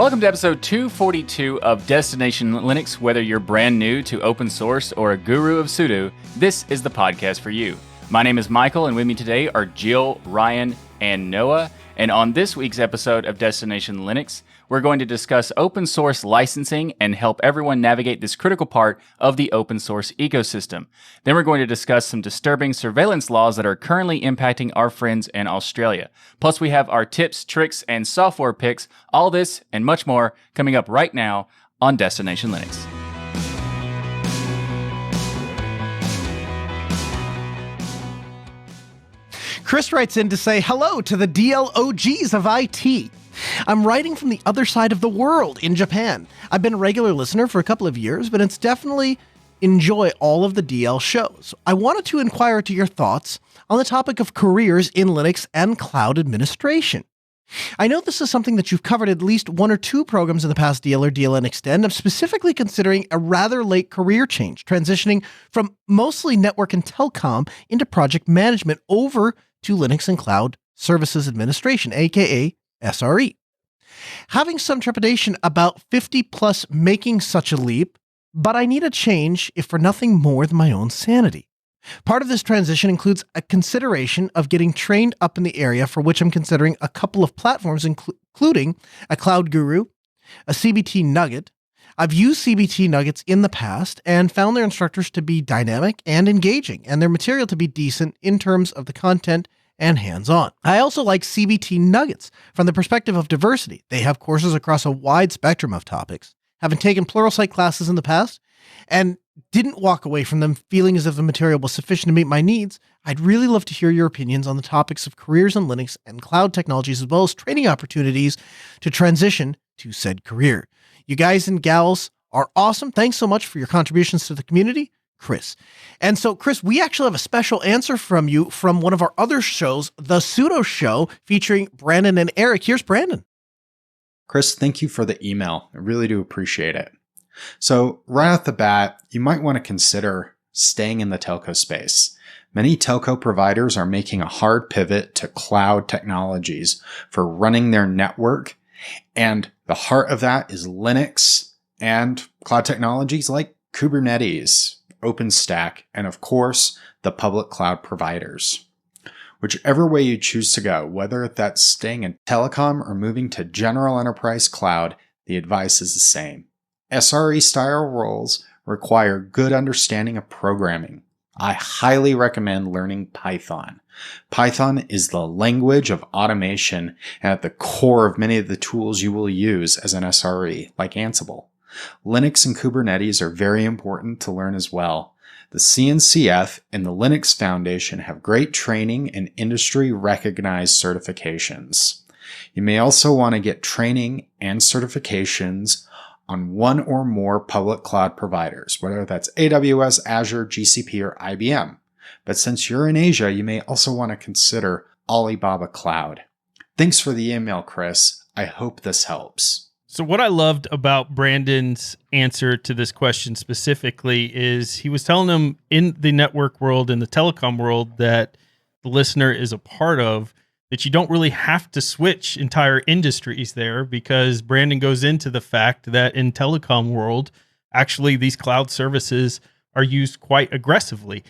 Welcome to episode 242 of Destination Linux. Whether you're brand new to open source or a guru of Sudo, this is the podcast for you. My name is Michael, and with me today are Jill, Ryan, and Noah. And on this week's episode of Destination Linux, we're going to discuss open source licensing and help everyone navigate this critical part of the open source ecosystem. Then we're going to discuss some disturbing surveillance laws that are currently impacting our friends in Australia. Plus, we have our tips, tricks, and software picks. All this and much more coming up right now on Destination Linux. Chris writes in to say hello to the DLOGs of IT. I'm writing from the other side of the world in Japan. I've been a regular listener for a couple of years, but it's definitely enjoy all of the DL shows. I wanted to inquire to your thoughts on the topic of careers in Linux and cloud administration. I know this is something that you've covered at least one or two programs in the past, DL or DLN Extend. I'm specifically considering a rather late career change, transitioning from mostly network and telecom into project management over to Linux and cloud services administration, aka SRE. Having some trepidation about 50 plus making such a leap, but I need a change if for nothing more than my own sanity. Part of this transition includes a consideration of getting trained up in the area, for which I'm considering a couple of platforms, including a Cloud Guru, a CBT Nugget. I've used CBT Nuggets in the past and found their instructors to be dynamic and engaging, and their material to be decent in terms of the content and hands-on. I also like CBT Nuggets from the perspective of diversity. They have courses across a wide spectrum of topics. Having taken Pluralsight classes in the past and didn't walk away from them feeling as if the material was sufficient to meet my needs, I'd really love to hear your opinions on the topics of careers in Linux and cloud technologies, as well as training opportunities to transition to said career. You guys and gals are awesome. Thanks so much for your contributions to the community, Chris. And so, Chris, we actually have a special answer from you from one of our other shows, the Sudo Show, featuring Brandon and Eric. Here's Brandon. Chris, thank you for the email. I really do appreciate it. So right off the bat, you might want to consider staying in the telco space. Many telco providers are making a hard pivot to cloud technologies for running their network. And the heart of that is Linux and cloud technologies like Kubernetes, OpenStack, and of course, the public cloud providers. Whichever way you choose to go, whether that's staying in telecom or moving to general enterprise cloud, the advice is the same. SRE style roles require good understanding of programming. I highly recommend learning Python. Python is the language of automation and at the core of many of the tools you will use as an SRE, like Ansible. Linux and Kubernetes are very important to learn as well. The CNCF and the Linux Foundation have great training and industry-recognized certifications. You may also want to get training and certifications on one or more public cloud providers, whether that's AWS, Azure, GCP, or IBM. But since you're in Asia, you may also want to consider Alibaba Cloud. Thanks for the email, Chris. I hope this helps. So what I loved about Brandon's answer to this question specifically is he was telling them in the network world, in the telecom world that the listener is a part of, that you don't really have to switch entire industries there, because Brandon goes into the fact that in telecom world, actually these cloud services are used quite aggressively.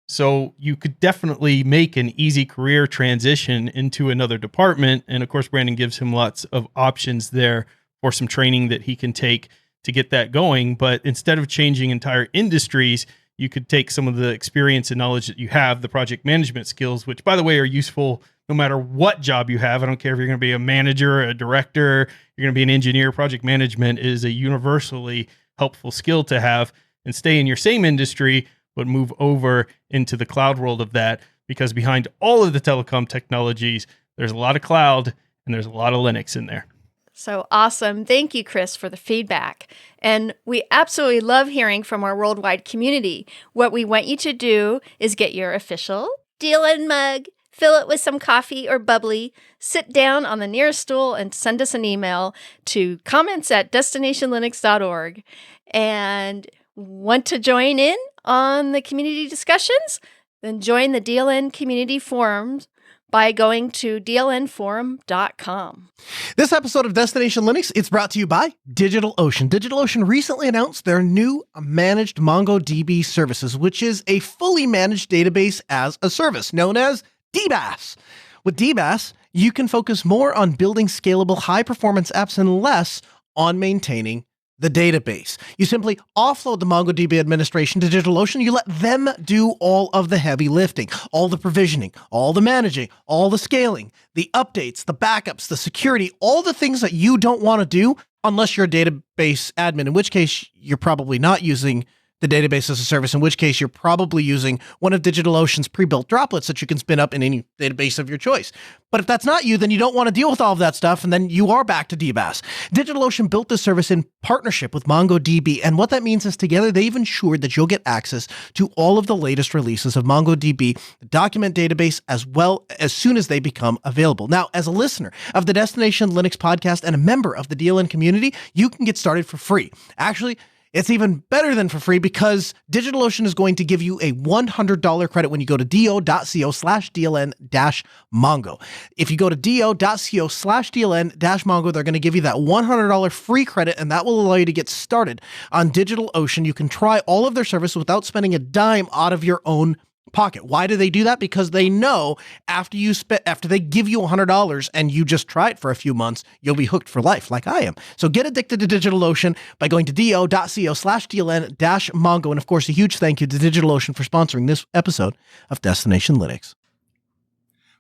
So you could definitely make an easy career transition into another department. And of course, Brandon gives him lots of options there for some training that he can take to get that going. But instead of changing entire industries, you could take some of the experience and knowledge that you have, the project management skills, which by the way are useful no matter what job you have. I don't care if you're going to be a manager, a director, you're going to be an engineer. Project management is a universally helpful skill to have, and stay in your same industry, but move over into the cloud world of that, because behind all of the telecom technologies, there's a lot of cloud and there's a lot of Linux in there. So awesome. Thank you, Chris, for the feedback. And we absolutely love hearing from our worldwide community. What we want you to do is get your official DLN mug, fill it with some coffee or bubbly, sit down on the nearest stool and send us an email to comments@destinationlinux.org. And want to join in on the community discussions? Then join the DLN community forums by going to dlnforum.com. This episode of Destination Linux is brought to you by DigitalOcean. DigitalOcean recently announced their new managed MongoDB services, which is a fully managed database as a service known as DBaaS. With DBaaS, you can focus more on building scalable, high-performance apps and less on maintaining the database. You simply offload the MongoDB administration to DigitalOcean. You let them do all of the heavy lifting, all the provisioning, all the managing, all the scaling, the updates, the backups, the security, all the things that you don't want to do unless you're a database admin, in which case you're probably not using the database as a service, in which case you're probably using one of DigitalOcean's pre-built droplets that you can spin up in any database of your choice. But if that's not you, then you don't want to deal with all of that stuff, and then you are back to DBaaS. DigitalOcean built this service in partnership with MongoDB, and what that means is together they've ensured that you'll get access to all of the latest releases of MongoDB, the document database, as well as soon as they become available. Now, as a listener of the Destination Linux podcast and a member of the DLN community, you can get started for free. Actually, it's even better than for free because DigitalOcean is going to give you a $100 credit when you go to do.co/DLN-Mongo. If you go to do.co/DLN-Mongo, they're going to give you that $100 free credit, and that will allow you to get started on DigitalOcean. You can try all of their services without spending a dime out of your own pocket. Why do they do that? Because they know after they give you $100 and you just try it for a few months, you'll be hooked for life, like I am. So get addicted to DigitalOcean by going to do.co/DLN-Mongo. And of course, a huge thank you to DigitalOcean for sponsoring this episode of Destination Linux.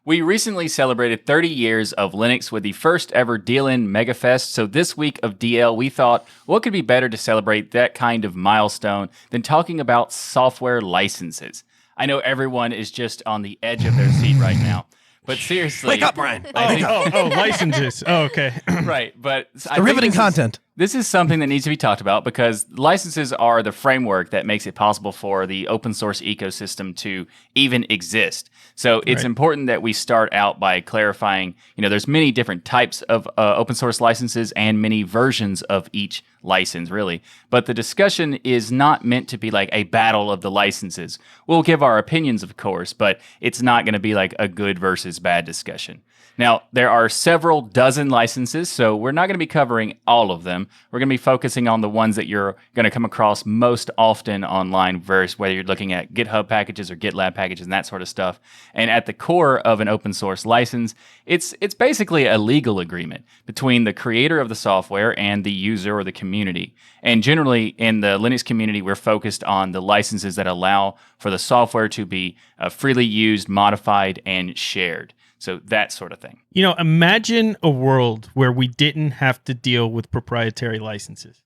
We recently celebrated 30 years of Linux with the first ever DLN MegaFest, so this week of DL, we thought, what could be better to celebrate that kind of milestone than talking about software licenses? I know everyone is just on the edge of their seat right now, but seriously... Wake up, Brian! Licenses. Oh, okay. Right, but... The riveting content. This is something that needs to be talked about because licenses are the framework that makes it possible for the open source ecosystem to even exist. So it's important that we start out by clarifying, there's many different types of open source licenses and many versions of each license, really. But the discussion is not meant to be like a battle of the licenses. We'll give our opinions, of course, but it's not going to be like a good versus bad discussion. Now, there are several dozen licenses, so we're not going to be covering all of them. We're going to be focusing on the ones that you're going to come across most often online, versus whether you're looking at GitHub packages or GitLab packages and that sort of stuff. And at the core of an open source license, it's basically a legal agreement between the creator of the software and the user or the community. And generally, in the Linux community, we're focused on the licenses that allow for the software to be freely used, modified, and shared. So that sort of thing. Imagine a world where we didn't have to deal with proprietary licenses.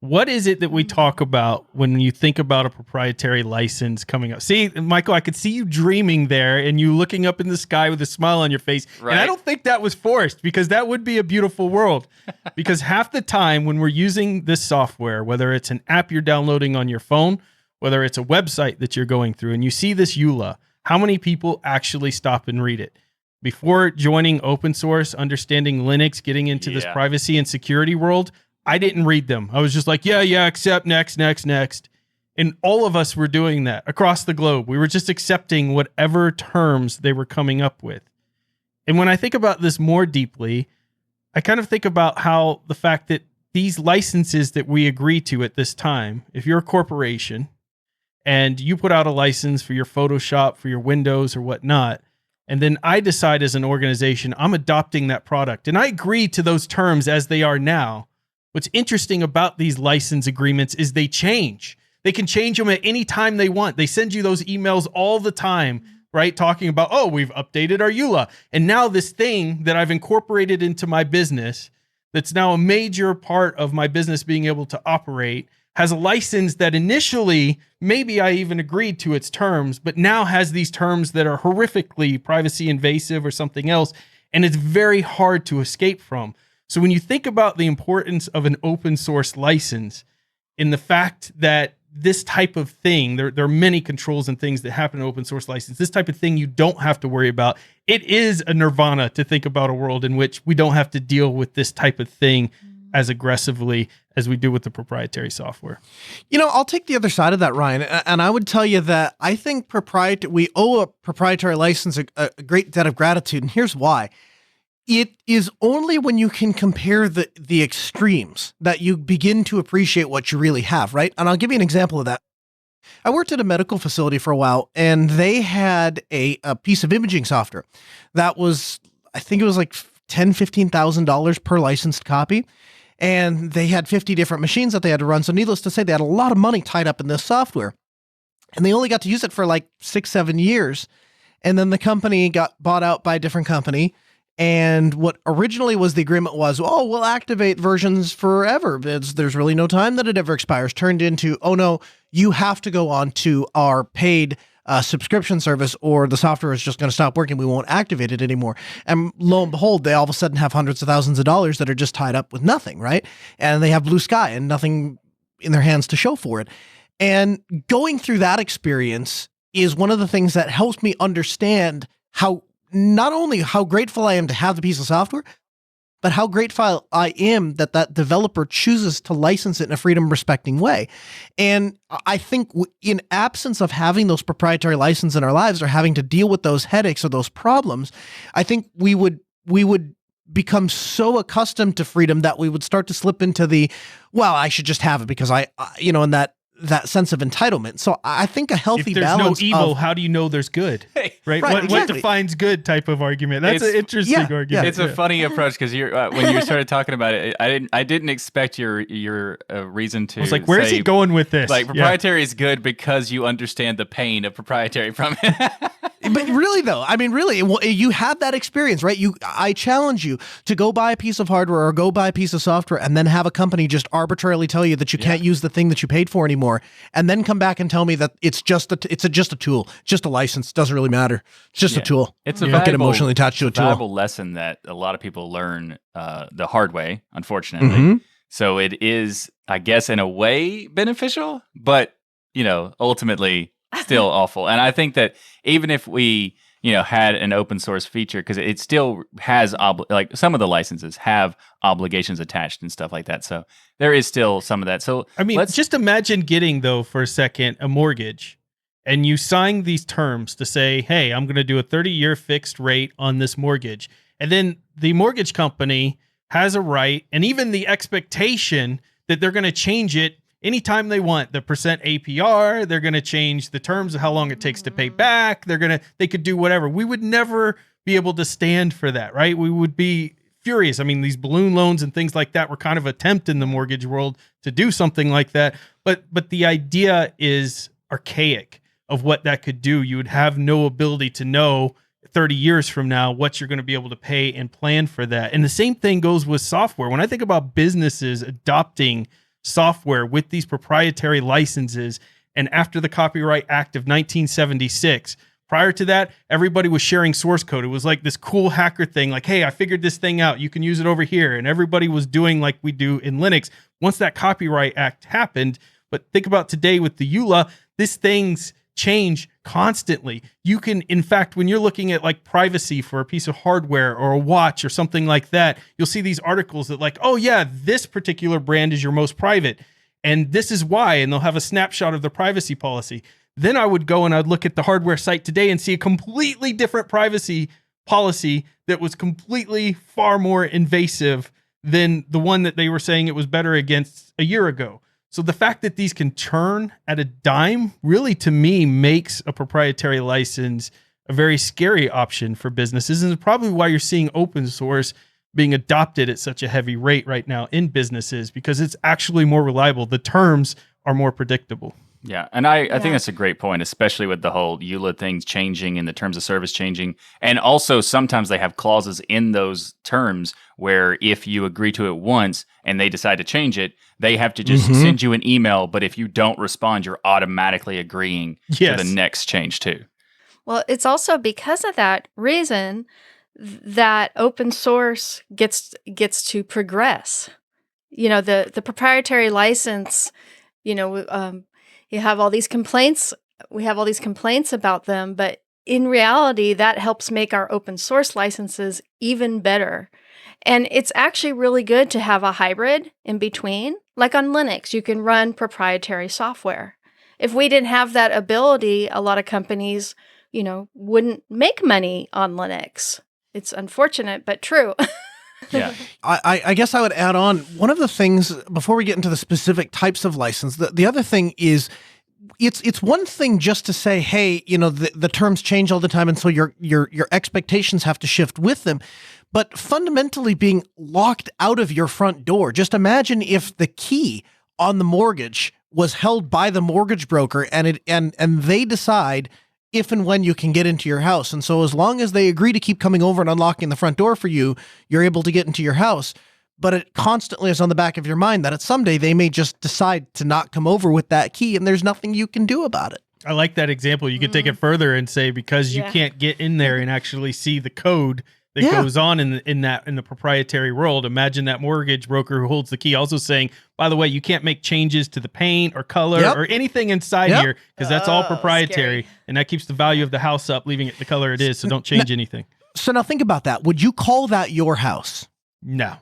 What is it that we talk about when you think about a proprietary license coming up? See, Michael, I could see you dreaming there and you looking up in the sky with a smile on your face. Right. And I don't think that was forced because that would be a beautiful world. Because half the time when we're using this software, whether it's an app you're downloading on your phone, whether it's a website that you're going through and you see this EULA, how many people actually stop and read it? Before joining open source, understanding Linux, getting into this privacy and security world, I didn't read them. I was just like, yeah, accept, next. And all of us were doing that across the globe. We were just accepting whatever terms they were coming up with. And when I think about this more deeply, I kind of think about how the fact that these licenses that we agree to at this time, if you're a corporation and you put out a license for your Photoshop, for your Windows or whatnot, and then I decide as an organization, I'm adopting that product. And I agree to those terms as they are now. What's interesting about these license agreements is they change. They can change them at any time they want. They send you those emails all the time, right? Talking about, we've updated our EULA. And now this thing that I've incorporated into my business, that's now a major part of my business being able to operate, has a license that initially, maybe I even agreed to its terms, but now has these terms that are horrifically privacy invasive or something else, and it's very hard to escape from. So when you think about the importance of an open source license, in the fact that this type of thing, there are many controls and things that happen in open source license, this type of thing you don't have to worry about. It is a nirvana to think about a world in which we don't have to deal with this type of thing as aggressively as we do with the proprietary software. I'll take the other side of that, Ryan, and I would tell you that I think we owe a proprietary license a great debt of gratitude, and here's why. It is only when you can compare the extremes that you begin to appreciate what you really have, right? And I'll give you an example of that. I worked at a medical facility for a while, and they had a piece of imaging software that was, I think it was like $10,000-$15,000 per licensed copy. And they had 50 different machines that they had to run. So needless to say, they had a lot of money tied up in this software. And they only got to use it for like 6-7 years. And then the company got bought out by a different company. And what originally was the agreement was, oh, we'll activate versions forever. There's really no time that it ever expires. Turned into, oh no, you have to go on to our paid subscription service or the software is just going to stop working. We won't activate it anymore. And lo and behold, they all of a sudden have hundreds of thousands of dollars that are just tied up with nothing, right? And they have blue sky and nothing in their hands to show for it. And going through that experience is one of the things that helps me understand not only how grateful I am to have the piece of software, but how grateful I am that developer chooses to license it in a freedom-respecting way. And I think in absence of having those proprietary licenses in our lives or having to deal with those headaches or those problems, I think we would become so accustomed to freedom that we would start to slip into I should just have it because and that sense of entitlement. So I think a healthy balance. If there's no evil, how do you know there's good? Right? Right, What defines good type of argument? That's an interesting argument. Yeah. It's a funny approach because when you started talking about it, I didn't expect your reason to. I was like, where's he going with this? Like proprietary is good because you understand the pain of proprietary from it. But really, though, you have that experience, right? I challenge you to go buy a piece of hardware or go buy a piece of software and then have a company just arbitrarily tell you that you can't use the thing that you paid for anymore, and then come back and tell me that it's just a tool, just a license, doesn't really matter. It's just a tool. It's a don't get emotionally attached to a tool. Valuable lesson that a lot of people learn the hard way, unfortunately. Mm-hmm. So it is, I guess, in a way beneficial, but ultimately still awful. And I think that even if we, had an open source feature, because it still has like some of the licenses have obligations attached and stuff like that. So there is still some of that. So let's just imagine getting, though, for a second, a mortgage, and you sign these terms to say, hey, I'm going to do a 30-year fixed rate on this mortgage. And then the mortgage company has a right and even the expectation that they're going to change it anytime they want. The percent APR, they're going to change the terms of how long it takes to pay back. They could do whatever. We would never be able to stand for that, right? We would be furious. I mean, these balloon loans and things like that were kind of an attempt in the mortgage world to do something like that. But the idea is archaic of what that could do. You would have no ability to know 30 years from now what you're going to be able to pay and plan for that. And the same thing goes with software. When I think about businesses adopting software with these proprietary licenses, and after the Copyright Act of 1976, prior to that, everybody was sharing source code. It was like this cool hacker thing, like, hey, I figured this thing out, you can use it over here. And everybody was doing like we do in Linux. Once that Copyright Act happened, but think about today with the EULA, these things change constantly. You can, in fact, when you're looking at like privacy for a piece of hardware or a watch or something like that, you'll see these articles that like, oh yeah, this particular brand is your most private, and this is why, and they'll have a snapshot of the privacy policy. Then I would go and I'd look at the hardware site today and see a completely different privacy policy that was completely far more invasive than the one that they were saying it was better against a year ago. So the fact that these can turn at a dime really, to me, makes a proprietary license a very scary option for businesses, and it's probably why you're seeing open source being adopted at such a heavy rate right now in businesses, because it's actually more reliable. The terms are more predictable. Yeah, and I think that's a great point, especially with the whole EULA things changing and the terms of service changing. And also sometimes they have clauses in those terms where if you agree to it once and they decide to change it, they have to just send you an email. But if you don't respond, you're automatically agreeing to the next change too. Well, it's also because of that reason that open source gets to progress. The proprietary license, you have all these complaints. We have all these complaints about them, but in reality, that helps make our open source licenses even better. And it's actually really good to have a hybrid in between. Like on Linux, you can run proprietary software. If we didn't have that ability, a lot of companies, wouldn't make money on Linux. It's unfortunate, but true. Yeah. I guess I would add on one of the things before we get into the specific types of license. The other thing is it's one thing just to say, hey, the terms change all the time, and so your expectations have to shift with them. But fundamentally being locked out of your front door. Just imagine if the key on the mortgage was held by the mortgage broker, and they decide if and when you can get into your house. And so as long as they agree to keep coming over and unlocking the front door for you, you're able to get into your house. But it constantly is on the back of your mind that someday they may just decide to not come over with that key, and there's nothing you can do about it. I like that example. You could take it further and say, because you can't get in there and actually see the code that goes on in the proprietary world. Imagine that mortgage broker who holds the key also saying, by the way, you can't make changes to the paint or color or anything inside here, because that's all proprietary, and that keeps the value of the house up, leaving it the color it is. So don't change anything. So now think about that. Would you call that your house? No.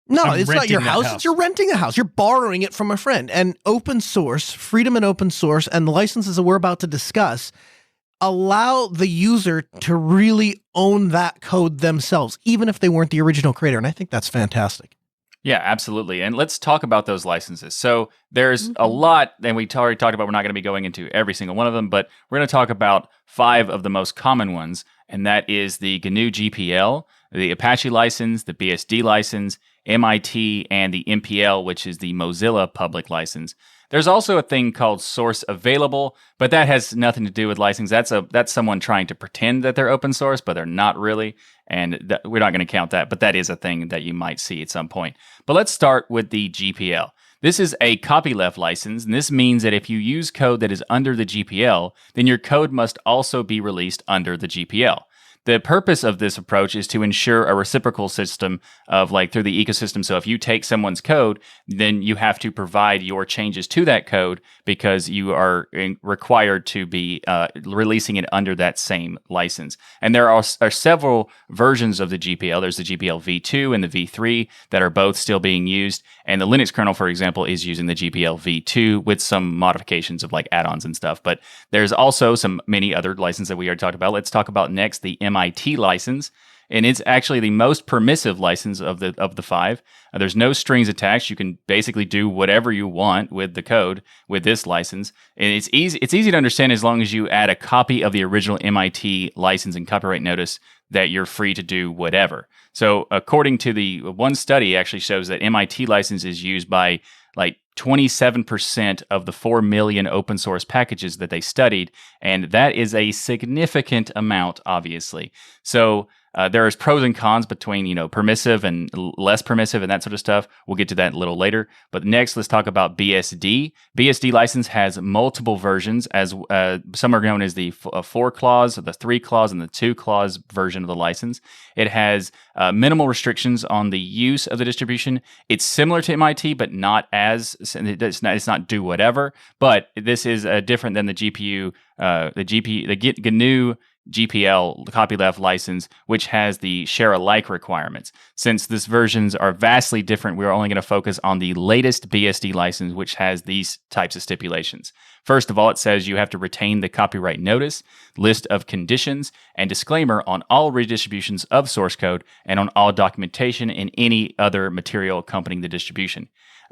No, it's not your house. You're renting a house. You're borrowing it from a friend. And open source, freedom in open source, and the licenses that we're about to discuss allow the user to really own that code themselves, even if they weren't the original creator. And I think that's fantastic. Yeah, absolutely. And let's talk about those licenses. So there's a lot, and we already talked about, we're not going to be going into every single one of them, but we're going to talk about 5 of the most common ones. And that is the GNU GPL, the Apache license, the BSD license, MIT, and the MPL, which is the Mozilla public license. There's also a thing called source available, but that has nothing to do with license. That's someone trying to pretend that they're open source, but they're not really, and we're not going to count that, but that is a thing that you might see at some point. But let's start with the GPL. This is a copyleft license, and this means that if you use code that is under the GPL, then your code must also be released under the GPL. The purpose of this approach is to ensure a reciprocal system of through the ecosystem. So if you take someone's code, then you have to provide your changes to that code because you are required to be releasing it under that same license. And there are several versions of the GPL. There's the GPL v2 and the v3 that are both still being used. And the Linux kernel, for example, is using the GPL v2 with some modifications of add-ons and stuff. But there's also many other licenses that we already talked about. Let's talk about next the MIT license, and it's actually the most permissive license of the 5. There's no strings attached. You can basically do whatever you want with the code with this license, and it's easy to understand as long as you add a copy of the original MIT license and copyright notice that you're free to do whatever. So according to the one study, actually shows that MIT license is used by 27% of the 4 million open source packages that they studied, and that is a significant amount, obviously. So there's pros and cons between permissive and less permissive and that sort of stuff. We'll get to that a little later. But next, let's talk about BSD. BSD license has multiple versions, as some are known as the 4 clause, the 3 clause, and the 2 clause version of the license. It has minimal restrictions on the use of the distribution. It's similar to MIT, but not as it's not do whatever. But this is different than the GPU, the GNU GPL, the copyleft license, which has the share alike requirements. Since these versions are vastly different, we're only going to focus on the latest BSD license, which has these types of stipulations. First of all, it says you have to retain the copyright notice, list of conditions, and disclaimer on all redistributions of source code and on all documentation and any other material accompanying the distribution.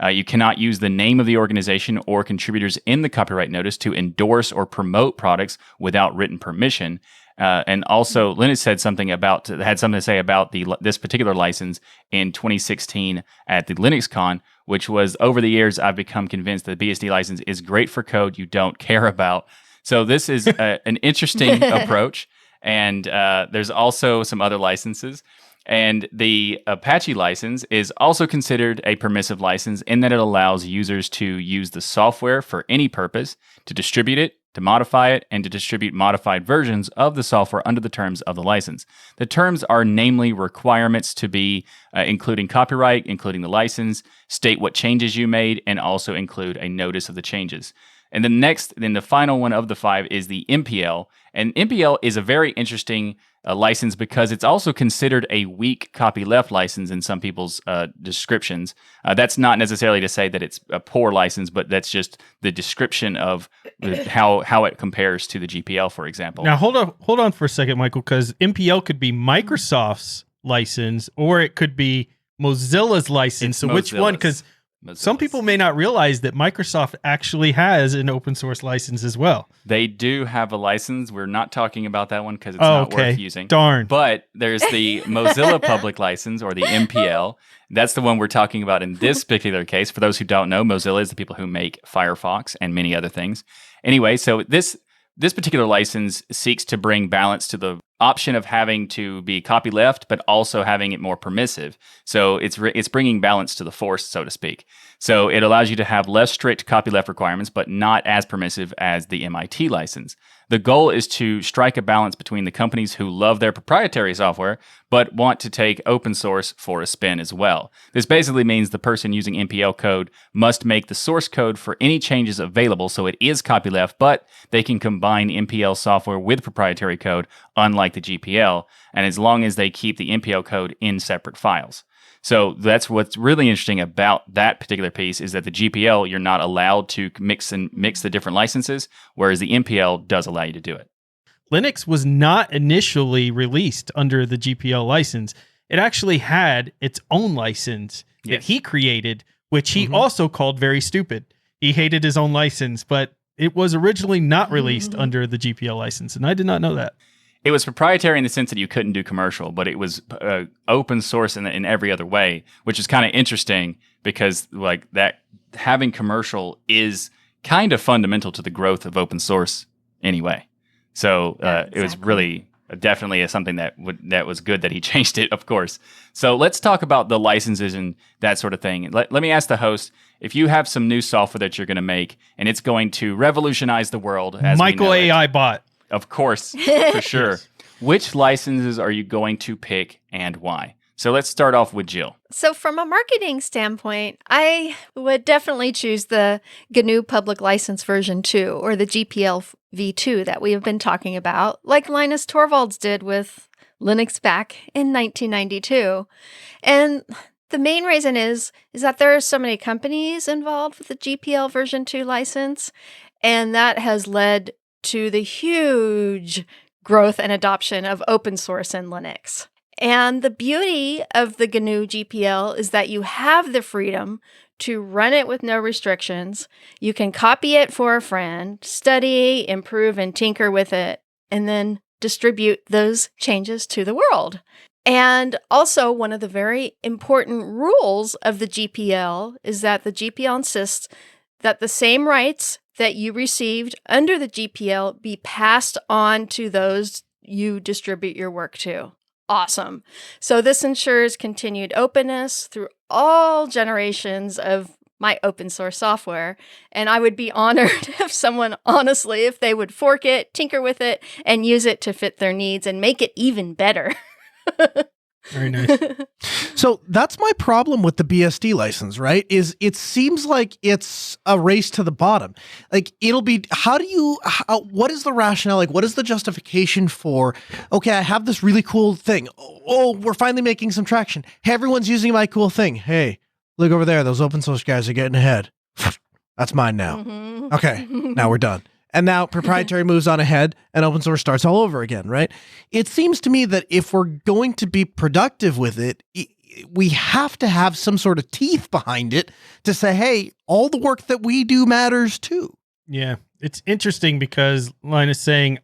You cannot use the name of the organization or contributors in the copyright notice to endorse or promote products without written permission. And also, Linus had something to say about this particular license in 2016 at the LinuxCon, which was, over the years, I've become convinced that the BSD license is great for code you don't care about. So this is an interesting approach. And there's also some other licenses. And the Apache license is also considered a permissive license in that it allows users to use the software for any purpose, to distribute it, to modify it, and to distribute modified versions of the software under the terms of the license. The terms are namely requirements to be including copyright, including the license, state what changes you made, and also include a notice of the changes. And then the final one of the 5 is the MPL. And MPL is a very interesting license because it's also considered a weak copyleft license in some people's descriptions. That's not necessarily to say that it's a poor license, but that's just the description of how it compares to the GPL, for example. Now, hold on for a second, Michael, because MPL could be Microsoft's license or it could be Mozilla's license. So which one? Because some people may not realize that Microsoft actually has an open source license as well. They do have a license. We're not talking about that one because it's not worth using. Darn. But there's the Mozilla public license, or the MPL. That's the one we're talking about in this particular case. For those who don't know, Mozilla is the people who make Firefox and many other things. Anyway, so this particular license seeks to bring balance to the option of having to be copyleft, but also having it more permissive. So it's bringing balance to the force, so to speak. So it allows you to have less strict copyleft requirements, but not as permissive as the MIT license. The goal is to strike a balance between the companies who love their proprietary software, but want to take open source for a spin as well. This basically means the person using MPL code must make the source code for any changes available, so it is copyleft, but they can combine MPL software with proprietary code, unlike the GPL, and as long as they keep the MPL code in separate files. So that's what's really interesting about that particular piece, is that the GPL, you're not allowed to mix the different licenses, whereas the MPL does allow you to do it. Linux was not initially released under the GPL license. It actually had its own license that he created, which he also called very stupid. He hated his own license, but it was originally not released under the GPL license, and I did not know that. It was proprietary in the sense that you couldn't do commercial, but it was open source in every other way, which is kind of interesting because like that having commercial is kind of fundamental to the growth of open source anyway. So it was really definitely something that was good that he changed it, of course. So let's talk about the licenses and that sort of thing. Let me ask the host, if you have some new software that you're going to make and it's going to revolutionize the world as Michael we know AI it, bot. of course, for sure. Which licenses are you going to pick and why? So let's start off with Jill. So from a marketing standpoint, I would definitely choose the GNU Public License version 2 or the GPL v2 that we have been talking about, like Linus Torvalds did with Linux back in 1992. And the main reason is that there are so many companies involved with the GPL version 2 license, and that has led to the huge growth and adoption of open source in Linux. And the beauty of the GNU GPL is that you have the freedom to run it with no restrictions. You can copy it for a friend, study, improve, and tinker with it, and then distribute those changes to the world. And also, one of the very important rules of the GPL is that the GPL insists that the same rights that you received under the GPL be passed on to those you distribute your work to. Awesome. So this ensures continued openness through all generations of my open source software. And I would be honored if they would fork it, tinker with it, and use it to fit their needs and make it even better. Very nice. So that's my problem with the BSD license, right? Is it seems like it's a race to the bottom. Like it'll be, what is the rationale? Like what is the justification for, okay, I have this really cool thing. Oh, we're finally making some traction. Hey, everyone's using my cool thing. Hey, look over there. Those open source guys are getting ahead. That's mine now. Mm-hmm. Okay, now we're done. And now proprietary moves on ahead and open source starts all over again, right? It seems to me that if we're going to be productive with it, we have to have some sort of teeth behind it to say, hey, all the work that we do matters too. Yeah, it's interesting because Linus is saying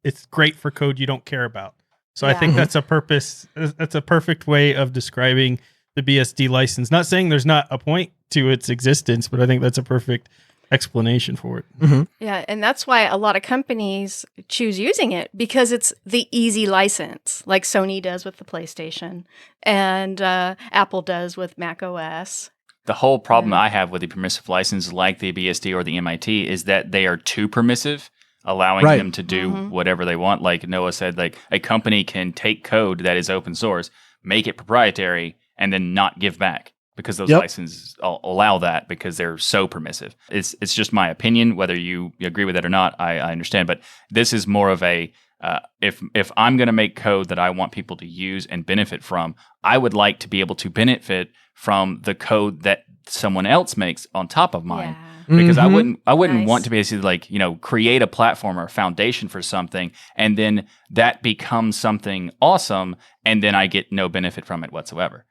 it's great for code you don't care about. So I think that's a perfect way of describing the BSD license. Not saying there's not a point to its existence, but I think that's a perfect explanation for it. Mm-hmm. Yeah, and that's why a lot of companies choose using it, because it's the easy license, like Sony does with the PlayStation and Apple does with Mac OS. The whole problem I have with the permissive licenses like the BSD or the MIT is that they are too permissive, allowing them to do whatever they want. Like Noah said, like a company can take code that is open source, make it proprietary, and then not give back. because those licenses allow that because they're so permissive. It's just my opinion. Whether you agree with it or not, I understand. But this is more of a if I'm going to make code that I want people to use and benefit from, I would like to be able to benefit from the code that someone else makes on top of mine. Yeah. Because I wouldn't Nice. want to basically create a platform or a foundation for something and then that becomes something awesome and then I get no benefit from it whatsoever.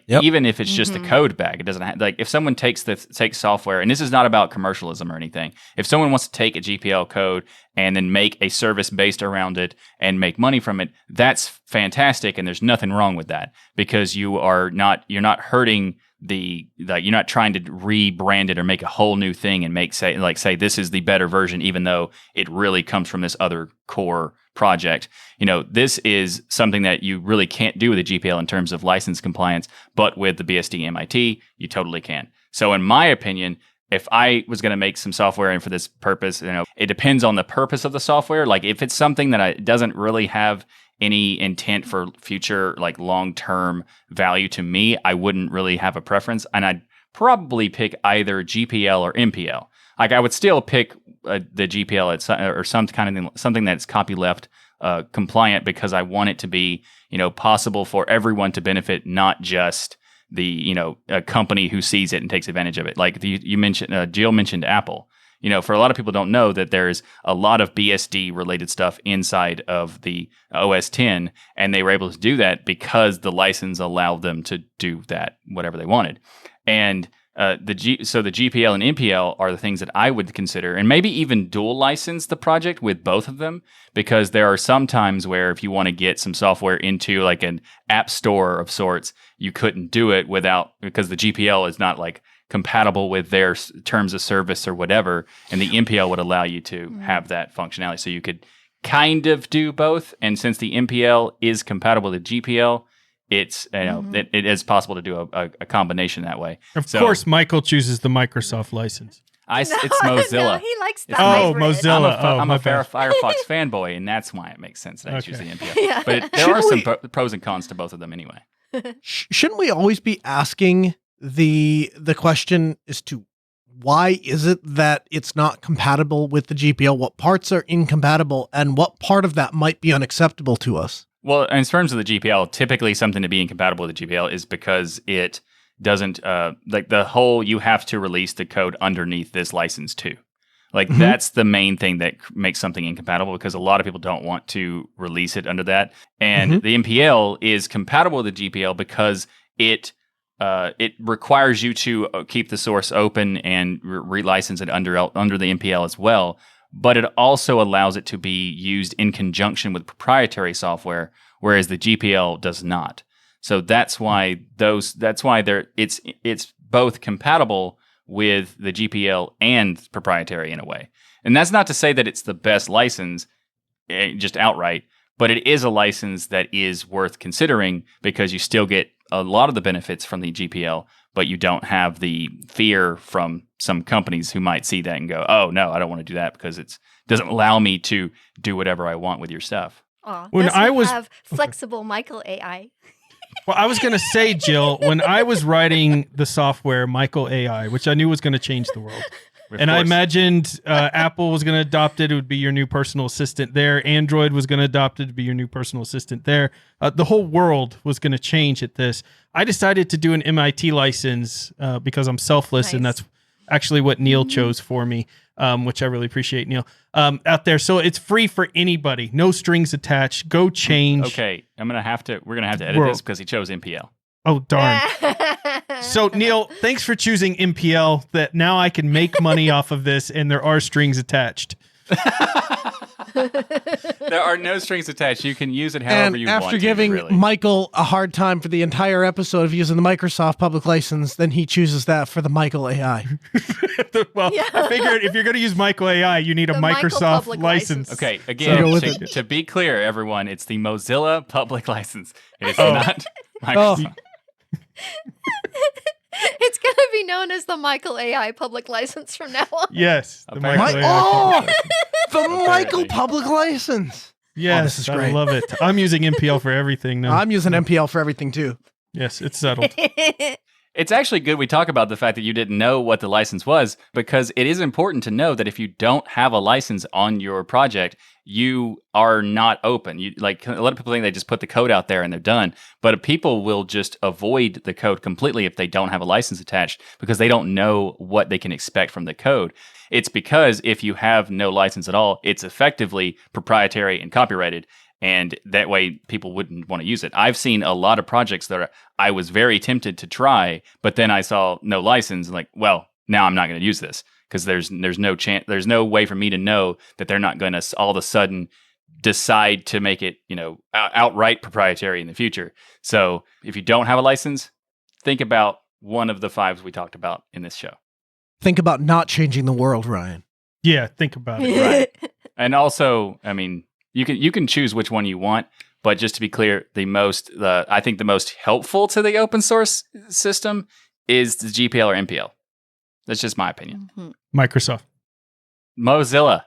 Even if it's just a code bag, it doesn't if someone takes software, and this is not about commercialism or anything. If someone wants to take a GPL code and then make a service based around it and make money from it, that's fantastic, and there's nothing wrong with that because you're not hurting you're not trying to rebrand it or make a whole new thing and say this is the better version, even though it really comes from this other core project. This is something that you really can't do with a GPL in terms of license compliance, but with the BSD MIT, you totally can. So in my opinion, if I was going to make some software and for this purpose, it depends on the purpose of the software. Like if it's something that doesn't really have any intent for future long-term value to me, I wouldn't really have a preference, and I'd probably pick either GPL or MPL. I would still pick the GPL or something that's copyleft compliant because I want it to be possible for everyone to benefit, not just the a company who sees it and takes advantage of it. Like you mentioned, Jill mentioned Apple. For a lot of people don't know that there's a lot of BSD related stuff inside of the OS 10, and they were able to do that because the license allowed them to do that, whatever they wanted. And the GPL and MPL are the things that I would consider, and maybe even dual license the project with both of them, because there are some times where if you want to get some software into an app store of sorts, you couldn't do it because the GPL is not compatible with their terms of service or whatever, and the MPL would allow you to have that functionality. So you could kind of do both, and since the MPL is compatible with GPL, it's it is possible to do a combination that way. Of course, Michael chooses the Microsoft license. It's Mozilla. No, he likes the Oh, hybrid. Mozilla. I'm a my bad. Firefox fanboy, and that's why it makes sense that I choose the MPL. Yeah. But there are some pros and cons to both of them anyway. Shouldn't we always be asking the question as to why is it that it's not compatible with the GPL? What parts are incompatible, and what part of that might be unacceptable to us? Well, in terms of the GPL, typically something to be incompatible with the GPL is because it doesn't the whole you have to release the code underneath this license too. That's the main thing that makes something incompatible, because a lot of people don't want to release it under that. And the MPL is compatible with the GPL because it requires you to keep the source open and relicense it under the MPL as well. But it also allows it to be used in conjunction with proprietary software, whereas the GPL does not. So that's why it's both compatible with the GPL and proprietary in a way. And that's not to say that it's the best license just outright, but it is a license that is worth considering because you still get a lot of the benefits from the GPL, but you don't have the fear from some companies who might see that and go, oh, no, I don't want to do that because it doesn't allow me to do whatever I want with your stuff. When I have flexible Michael AI. Well, I was going to say, Jill, when I was writing the software, Michael AI, which I knew was going to change the world, and I imagined Apple was going to adopt it. It would be your new personal assistant there. Android was going to adopt it to be your new personal assistant there. The whole world was going to change at this. I decided to do an MIT license because I'm selfless, and that's actually what Neil chose for me, which I really appreciate, Neil, out there. So it's free for anybody. No strings attached. Go change. Okay, we're going to have to edit this because he chose MPL. Oh, darn. So, Neil, thanks for choosing MPL. That now I can make money off of this, and there are strings attached. There are no strings attached. You can use it however you want to. And after giving Michael a hard time for the entire episode of using the Microsoft public license, then he chooses that for the Michael AI. I figured if you're going to use Michael AI, you need a Microsoft license. Okay, again, to be clear, everyone, it's the Mozilla public license. It's not Microsoft. It's going to be known as the Michael AI public license from now on. Yes. The Michael public license. Yes, this is great. I love it. I'm using MPL for everything now. I'm using MPL for everything too. Yes, it's settled. It's actually good we talk about the fact that you didn't know what the license was, because it is important to know that if you don't have a license on your project, you are not open. You like a lot of people think they just put the code out there and they're done, but people will just avoid the code completely if they don't have a license attached because they don't know what they can expect from the code. It's because if you have no license at all, it's effectively proprietary and copyrighted. And that way people wouldn't want to use it. I've seen a lot of projects that I was very tempted to try, but then I saw no license and like, well, now I'm not going to use this because there's no chance, there's no way for me to know that they're not going to all of a sudden decide to make it, outright proprietary in the future. So if you don't have a license, think about one of the 5 we talked about in this show. Think about not changing the world, Ryan. Yeah, think about it. Right. And also, I mean, you can choose which one you want, but just to be clear, I think the most helpful to the open source system is the GPL or MPL. That's just my opinion. Microsoft. Mozilla.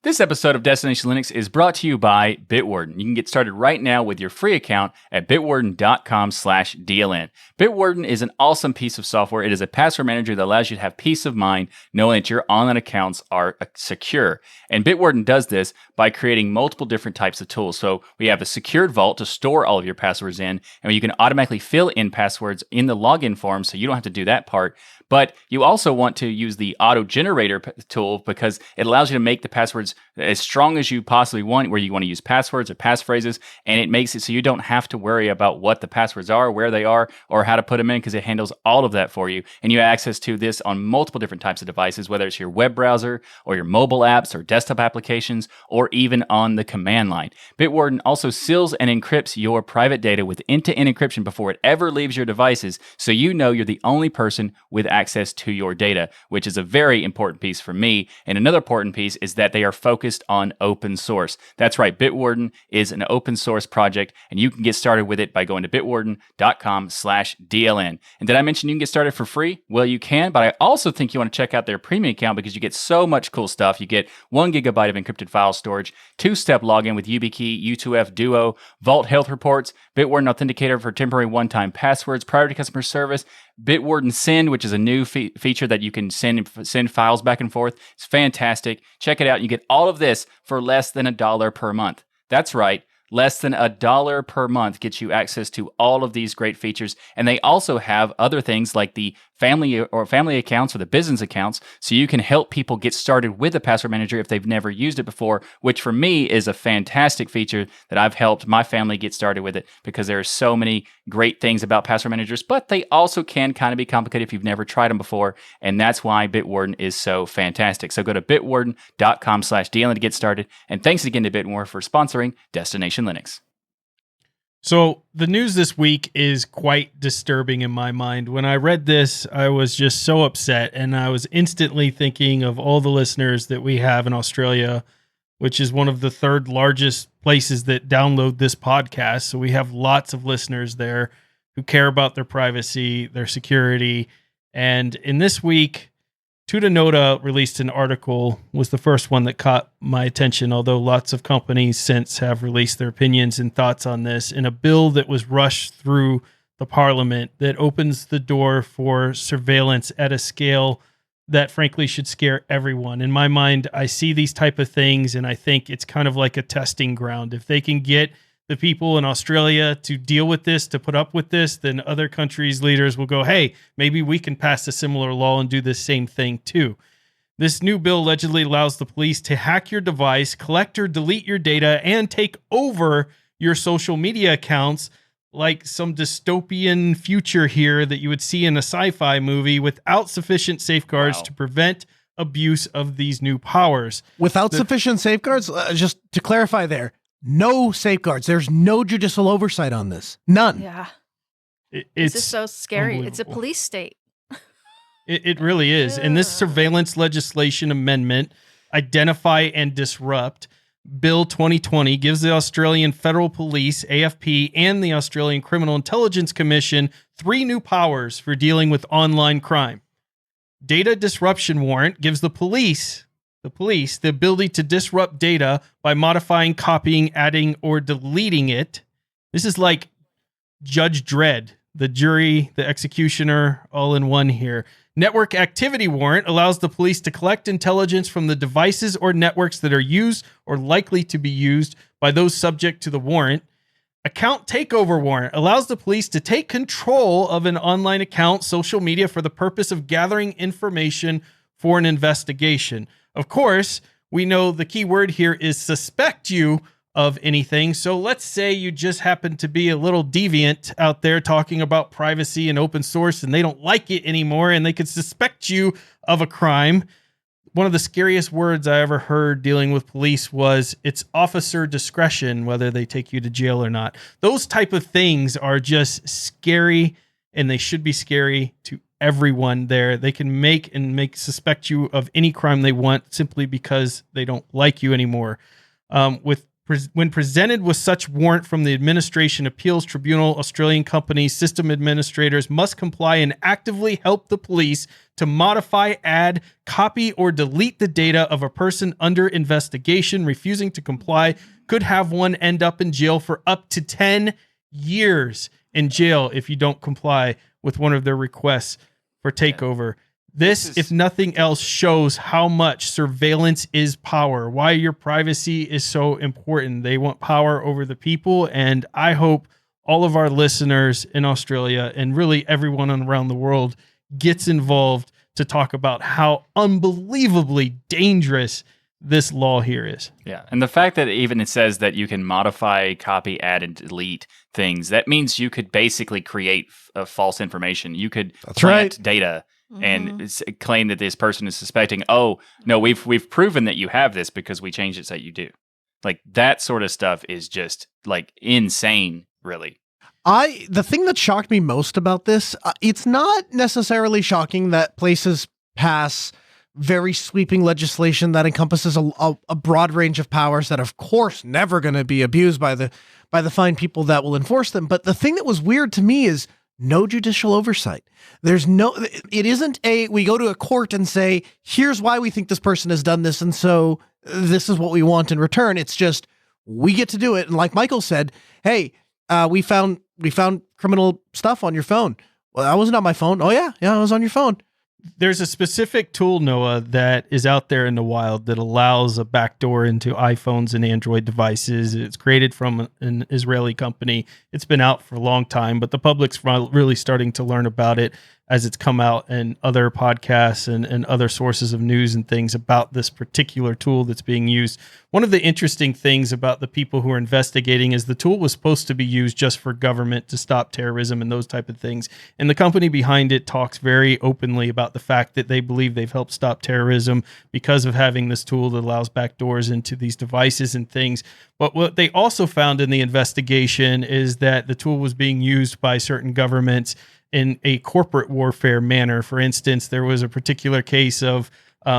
This episode of Destination Linux is brought to you by Bitwarden. You can get started right now with your free account at bitwarden.com/DLN. Bitwarden is an awesome piece of software. It is a password manager that allows you to have peace of mind knowing that your online accounts are secure. And Bitwarden does this by creating multiple different types of tools. So we have a secured vault to store all of your passwords in, and you can automatically fill in passwords in the login form, so you don't have to do that part. But you also want to use the auto generator tool because it allows you to make the passwords as strong as you possibly want, where you want to use passwords or passphrases, and it makes it so you don't have to worry about what the passwords are, where they are, or how to put them in, because it handles all of that for you. And you have access to this on multiple different types of devices, whether it's your web browser or your mobile apps or desktop applications, or even on the command line. Bitwarden also seals and encrypts your private data with end-to-end encryption before it ever leaves your devices, so you know you're the only person with access to your data, which is a very important piece for me. And another important piece is that they are focused on open source. That's right, Bitwarden is an open source project, and you can get started with it by going to bitwarden.com/DLN. And did I mention you can get started for free? Well, you can, but I also think you want to check out their premium account because you get so much cool stuff. You get 1 gigabyte of encrypted file storage, 2-step login with YubiKey, U2F Duo, Vault health reports, Bitwarden Authenticator for temporary one-time passwords, priority customer service, Bitwarden Send, which is a new feature that you can send files back and forth. It's fantastic. Check it out. You get all of this for less than $1 per month. That's right. Less than $1 per month gets you access to all of these great features. And they also have other things like the family accounts or the business accounts, so you can help people get started with a password manager if they've never used it before, which for me is a fantastic feature that I've helped my family get started with it, because there are so many great things about password managers, but they also can kind of be complicated if you've never tried them before. And that's why Bitwarden is so fantastic. So go to bitwarden.com/DLN to get started. And thanks again to Bitwarden for sponsoring Destination Linux. So the news this week is quite disturbing in my mind. When I read this, I was just so upset, and I was instantly thinking of all the listeners that we have in Australia, which is one of the 3rd largest places that download this podcast. So we have lots of listeners there who care about their privacy, their security. And in this week, Tutanota released an article, was the first one that caught my attention, although lots of companies since have released their opinions and thoughts on this, in a bill that was rushed through the parliament that opens the door for surveillance at a scale that frankly should scare everyone. In my mind, I see these type of things and I think it's kind of like a testing ground. If they can get the people in Australia to deal with this, to put up with this, then other countries' leaders will go, hey, maybe we can pass a similar law and do the same thing too. This new bill allegedly allows the police to hack your device, collect or delete your data, and take over your social media accounts, like some dystopian future here that you would see in a sci-fi movie, without sufficient safeguards to prevent abuse of these new powers. Without sufficient safeguards? Just to clarify there, no safeguards. There's no judicial oversight on this. None. Yeah. It's just so scary. It's a police state. It really is. And this surveillance legislation amendment, Identify and Disrupt, Bill 2020, gives the Australian Federal Police, AFP, and the Australian Criminal Intelligence Commission 3 new powers for dealing with online crime. Data disruption warrant gives the police the ability to disrupt data by modifying, copying, adding, or deleting it. This is like Judge Dredd, the jury, the executioner, all in one here. Network activity warrant allows the police to collect intelligence from the devices or networks that are used or likely to be used by those subject to the warrant. Account takeover warrant allows the police to take control of an online account, social media, for the purpose of gathering information for an investigation. Of course, we know the key word here is suspect you of anything. So let's say you just happen to be a little deviant out there talking about privacy and open source, and they don't like it anymore, and they could suspect you of a crime. One of the scariest words I ever heard dealing with police was it's officer discretion whether they take you to jail or not. Those type of things are just scary, and they should be scary to everyone there. They can make suspect you of any crime they want simply because they don't like you anymore. When presented with such warrant from the Administration Appeals Tribunal, Australian companies, system administrators must comply and actively help the police to modify, add, copy, or delete the data of a person under investigation. Refusing to comply could have one end up in jail for up to 10 years in jail if you don't comply with one of their requests for takeover. This, if nothing else, shows how much surveillance is power, why your privacy is so important. They want power over the people, and I hope all of our listeners in Australia and really everyone around the world gets involved to talk about how unbelievably dangerous this law here is. Yeah, and the fact that it says that you can modify, copy, add, and delete things, that means you could basically create false information. You could plant data and claim that this person is suspecting, oh, no, we've proven that you have this because we changed it so that you do. Like, that sort of stuff is just, like, insane, really. The thing that shocked me most about this, it's not necessarily shocking that places pass very sweeping legislation that encompasses a broad range of powers that, of course, never going to be abused by the fine people that will enforce them. But the thing that was weird to me is no judicial oversight. It isn't we go to a court and say, here's why we think this person has done this, and so this is what we want in return. It's just, we get to do it. And like Michael said, hey, we found criminal stuff on your phone. Well, that wasn't on my phone. Oh yeah, it was on your phone. There's a specific tool, Noah, that is out there in the wild that allows a backdoor into iPhones and Android devices. It's created from an Israeli company. It's been out for a long time, but the public's really starting to learn about it as it's come out in other podcasts and other sources of news and things about this particular tool that's being used. One of the interesting things about the people who are investigating is the tool was supposed to be used just for government to stop terrorism and those type of things. And the company behind it talks very openly about the fact that they believe they've helped stop terrorism because of having this tool that allows backdoors into these devices and things. But what they also found in the investigation is that the tool was being used by certain governments in a corporate warfare manner. For instance, there was a particular case of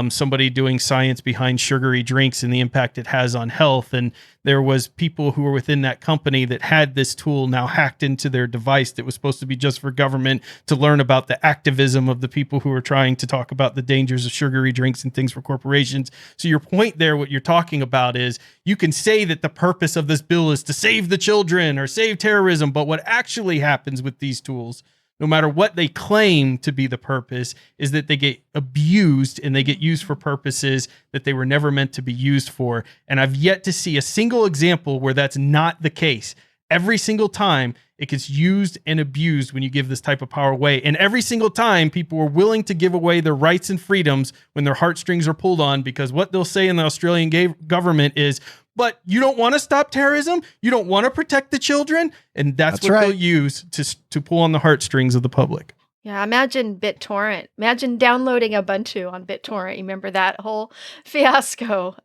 somebody doing science behind sugary drinks and the impact it has on health. And there was people who were within that company that had this tool now hacked into their device that was supposed to be just for government to learn about the activism of the people who were trying to talk about the dangers of sugary drinks and things for corporations. So your point there, what you're talking about is you can say that the purpose of this bill is to save the children or save terrorism, but what actually happens with these tools, no matter what they claim to be the purpose, is that they get abused and they get used for purposes that they were never meant to be used for. And I've yet to see a single example where that's not the case. Every single time it gets used and abused when you give this type of power away. And every single time people are willing to give away their rights and freedoms when their heartstrings are pulled on, because what they'll say in the Australian government is, but you don't want to stop terrorism? You don't want to protect the children? And that's what they'll use to pull on the heartstrings of the public. Yeah, imagine BitTorrent. Imagine downloading Ubuntu on BitTorrent. You remember that whole fiasco,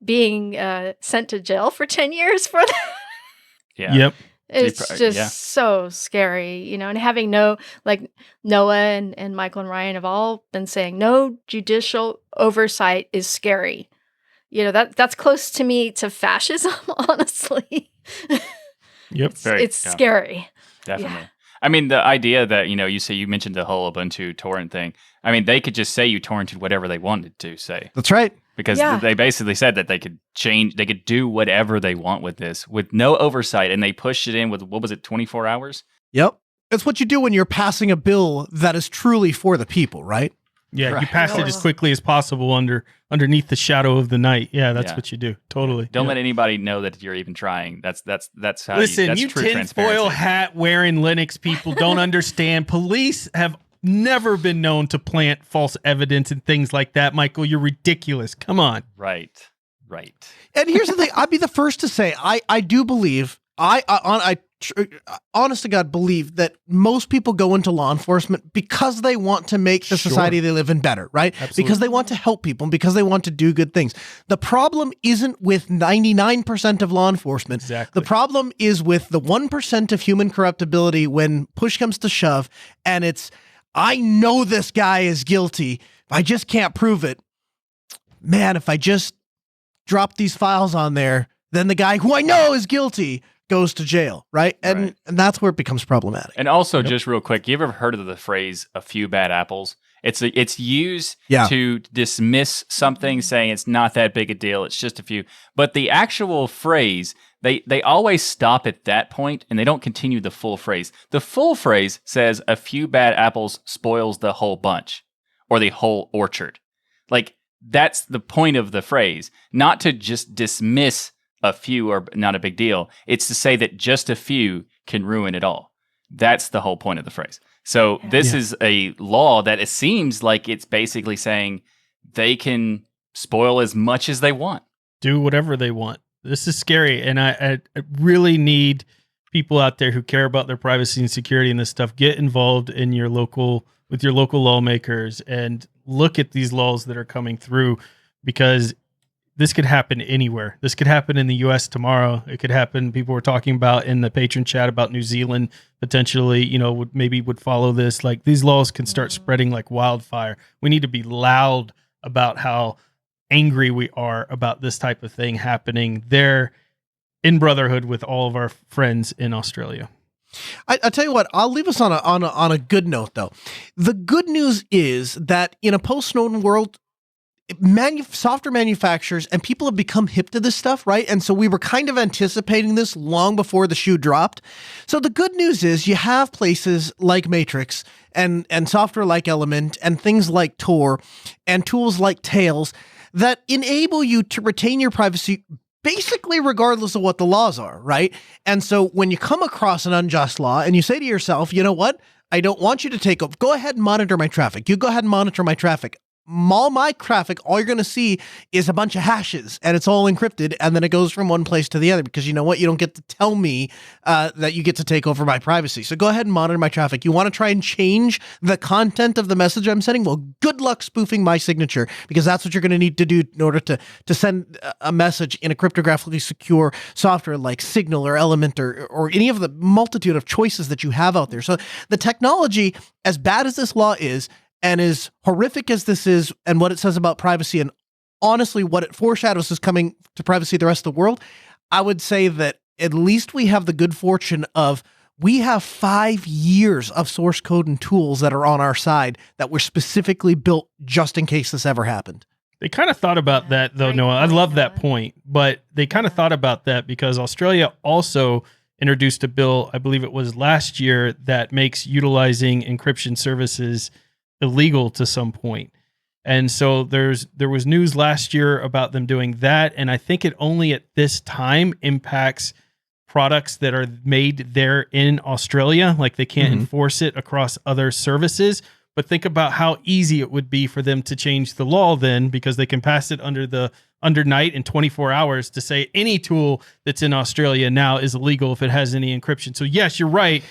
being sent to jail for 10 years for that? Yeah. Yep. It's just so scary, and having Noah and Michael and Ryan have all been saying no judicial oversight is scary. That's close to me to fascism, honestly. Yep. It's scary. Definitely. Yeah. I mean, the idea that, you mentioned the whole Ubuntu torrent thing. I mean, they could just say you torrented whatever they wanted to say. That's right. because Yeah. they basically said that they could do whatever they want with this with no oversight, and they pushed it in with, what was it, 24 hours? Yep. It's what you do when you're passing a bill that is truly for the people, right? Yeah, you Right. pass it as quickly as possible underneath the shadow of the night. Yeah, that's Yeah. what you do. Totally. Don't Yeah. let anybody know that you're even trying. That's how Listen, that's you true tinfoil transparency. hat wearing Linux people don't understand. Police have never been known to plant false evidence and things like that. Michael, you're ridiculous. Come on. Right. And here's the thing: I'd be the first to say I do believe I honest to God believe that most people go into law enforcement because they want to make the Sure. society they live in better, right? Absolutely. Because they want to help people and because they want to do good things. The problem isn't with 99% of law enforcement. Exactly. The problem is with the 1% of human corruptibility when push comes to shove, and it's, I know this guy is guilty. I just can't prove it. Man, if I just drop these files on there, then the guy who I know is guilty goes to jail, right? And that's where it becomes problematic. And also, just real quick, you ever heard of the phrase "a few bad apples"? It's used Yeah. to dismiss something, saying it's not that big a deal, it's just a few. But the actual phrase, they always stop at that point, and they don't continue the full phrase. The full phrase says, "a few bad apples spoils the whole bunch," or the whole orchard. Like, that's the point of the phrase, not to just dismiss a few or not a big deal. It's to say that just a few can ruin it all. That's the whole point of the phrase. So this is a law that it seems like it's basically saying they can spoil as much as they want. Do whatever they want. This is scary. And I really need people out there who care about their privacy and security and this stuff. Get involved in with your local lawmakers and look at these laws that are coming through, because this could happen anywhere. This could happen in the U.S. tomorrow. It could happen. People were talking about in the patron chat about New Zealand potentially, would follow this. Like, these laws can start spreading like wildfire. We need to be loud about how angry we are about this type of thing happening there in brotherhood with all of our friends in Australia. I tell you what, I'll leave us on a good note, though. The good news is that in a post-Snowden world, software manufacturers and people have become hip to this stuff, right? And so we were kind of anticipating this long before the shoe dropped. So the good news is you have places like Matrix and software like Element and things like Tor and tools like Tails that enable you to retain your privacy basically regardless of what the laws are, right? And so when you come across an unjust law and you say to yourself, you know what? I don't want you to take over. Go ahead and monitor my traffic. You go ahead and monitor my traffic. All my traffic, all you're going to see is a bunch of hashes, and it's all encrypted, and then it goes from one place to the other, because you know what? You don't get to tell me that you get to take over my privacy. So go ahead and monitor my traffic. You want to try and change the content of the message I'm sending? Well, good luck spoofing my signature, because that's what you're going to need to do in order to send a message in a cryptographically secure software like Signal or Element or any of the multitude of choices that you have out there. So the technology, as bad as this law is, and as horrific as this is, and what it says about privacy, and honestly, what it foreshadows is coming to privacy the rest of the world, I would say that at least we have the good fortune of we have 5 years of source code and tools that are on our side that were specifically built just in case this ever happened. They kind of thought about that, though, Great Noah. I point, love that Noah. point. But they kind of thought about that because Australia also introduced a bill, I believe it was last year, that makes utilizing encryption services illegal to some point. And so there was news last year about them doing that. And I think it only at this time impacts products that are made there in Australia. Like, they can't enforce it across other services. But think about how easy it would be for them to change the law then, because they can pass it under night in 24 hours to say any tool that's in Australia now is illegal if it has any encryption. So yes, you're right.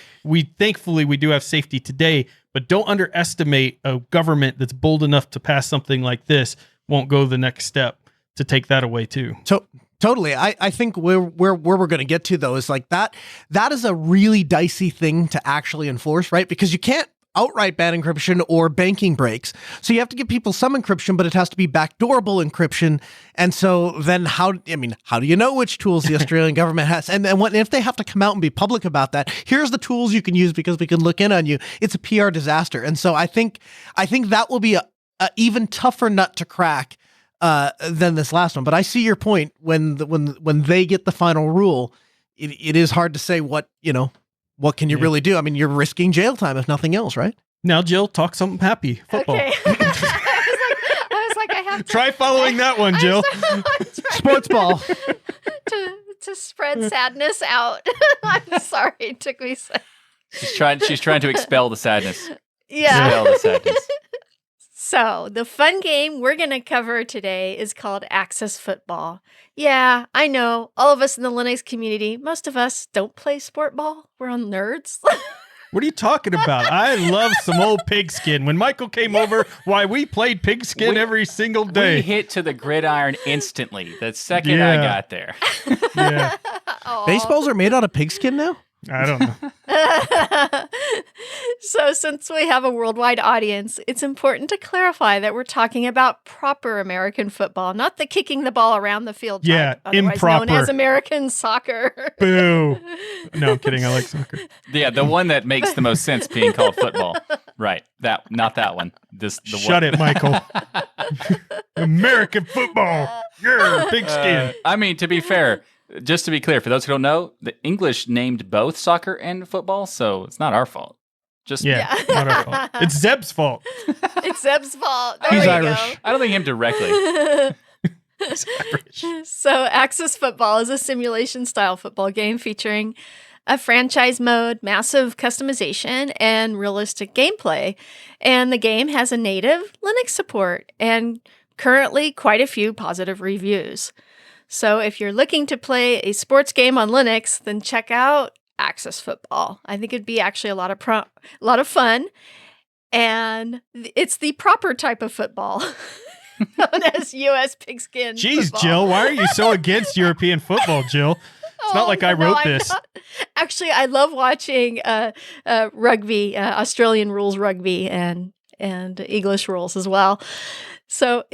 Thankfully we do have safety today, but don't underestimate a government that's bold enough to pass something like this won't go the next step to take that away too. So totally. I think where we're going to get to, though, is like that is a really dicey thing to actually enforce, right? Because you can't outright ban encryption or banking breaks. So you have to give people some encryption, but it has to be backdoorable encryption. And so then how do you know which tools the Australian government has? And if they have to come out and be public about that, here's the tools you can use because we can look in on you. It's a PR disaster. And so I think that will be a even tougher nut to crack than this last one. But I see your point. When they get the final rule, it is hard to say what can you really do. I mean, you're risking jail time if nothing else, right? Now, Jill, talk something happy. Football. Okay. I was like, I have to try following that one, Jill. Sports ball. to spread sadness out. I'm sorry, it took me. She's trying to expel the sadness. Yeah. Expel the sadness. So the fun game we're going to cover today is called Access Football. Yeah, I know. All of us in the Linux community, most of us don't play sport ball. We're all nerds. What are you talking about? I love some old pigskin. When Michael came over, we played pigskin every single day. We hit to the gridiron instantly the second I got there. Yeah. Baseballs are made out of pigskin now? I don't know. So since we have a worldwide audience, it's important to clarify that we're talking about proper American football, not the kicking the ball around the field type, otherwise improper. known as American soccer. Boo. No, I'm kidding. I like soccer. Yeah, the one that makes the most sense being called football. Right. Not that one. Shut it, Michael. American football. Yeah, pigskin. I mean, to be fair, just to be clear, for those who don't know, the English named both soccer and football, so it's not our fault. Not our fault. It's Zeb's fault. It's Zeb's fault. He's There Irish. you go. I don't think him directly. He's Irish. So Access Football is a simulation-style football game featuring a franchise mode, massive customization, and realistic gameplay. And the game has a native Linux support and currently quite a few positive reviews. So if you're looking to play a sports game on Linux, then check out Access Football. I think it'd be actually a lot of fun. And it's the proper type of football. Known as U.S. pigskin Jeez, football. Jill, why are you so against European football, Jill? It's not like I wrote this. Actually, I love watching rugby, Australian rules rugby, and English rules as well. So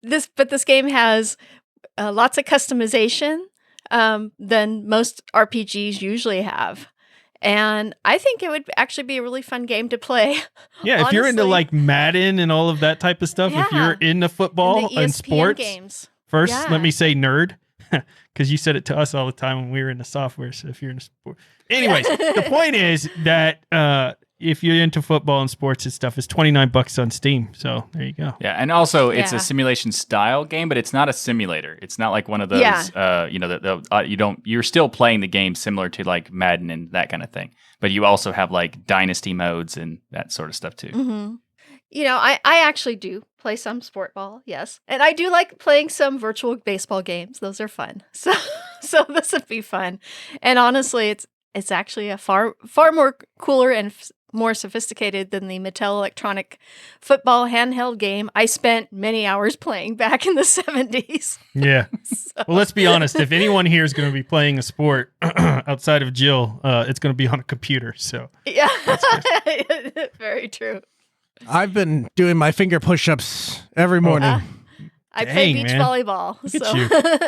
this game has lots of customization than most RPGs usually have. And I think it would actually be a really fun game to play. Yeah, if you're into honestly. like Madden and all of that type of stuff, if you're into football the and ESPN sports, games. first, Yeah. let me say nerd, because you said it to us all the time when we were in the software. So if you're in sport, anyways, the point is that if you're into football and sports and stuff, it's $29 on Steam. So there you go. Yeah, and also it's Yeah. a simulation style game, but it's not a simulator. It's not like one of those. You're still playing the game similar to like Madden and that kind of thing. But you also have like dynasty modes and that sort of stuff too. Mm-hmm. I actually do play some sport ball, yes. And I do like playing some virtual baseball games. Those are fun. So this would be fun. And honestly, it's actually a far more cooler and more sophisticated than the Mattel electronic football handheld game I spent many hours playing back in the 70s. Yeah. Well, let's be honest. If anyone here is going to be playing a sport outside of Jill, it's going to be on a computer. So Yeah, very true. I've been doing my finger push-ups every morning. I play Dang, beach man. volleyball. Look at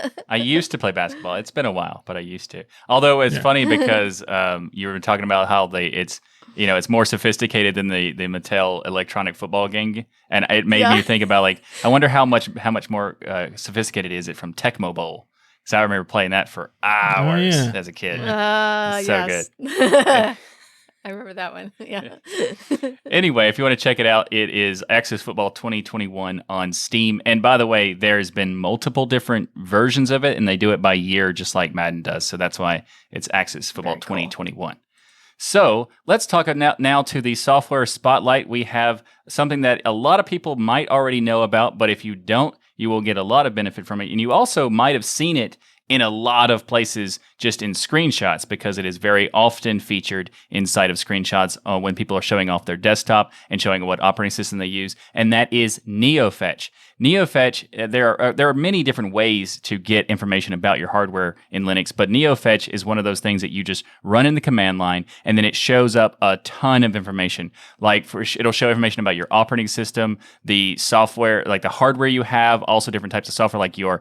you. I used to play basketball. It's been a while, but I used to. Although it's funny because you were talking about how it's more sophisticated than the Mattel electronic football game, and it made me think about like I wonder how much more sophisticated is it from Tecmo Bowl? Because I remember playing that for hours as a kid. So good. I remember that one. Yeah. Anyway, if you want to check it out, it is Access Football 2021 on Steam. And by the way, there's been multiple different versions of it, and they do it by year, just like Madden does. So that's why it's Access Football Very cool. 2021. So let's talk now to the software spotlight. We have something that a lot of people might already know about, but if you don't, you will get a lot of benefit from it. And you also might have seen it in a lot of places just in screenshots because it is very often featured inside of screenshots when people are showing off their desktop and showing what operating system they use, and that is NeoFetch. NeoFetch, there are many different ways to get information about your hardware in Linux, but NeoFetch is one of those things that you just run in the command line, and then it shows up a ton of information. It'll show information about your operating system, the software, like the hardware you have, also different types of software like your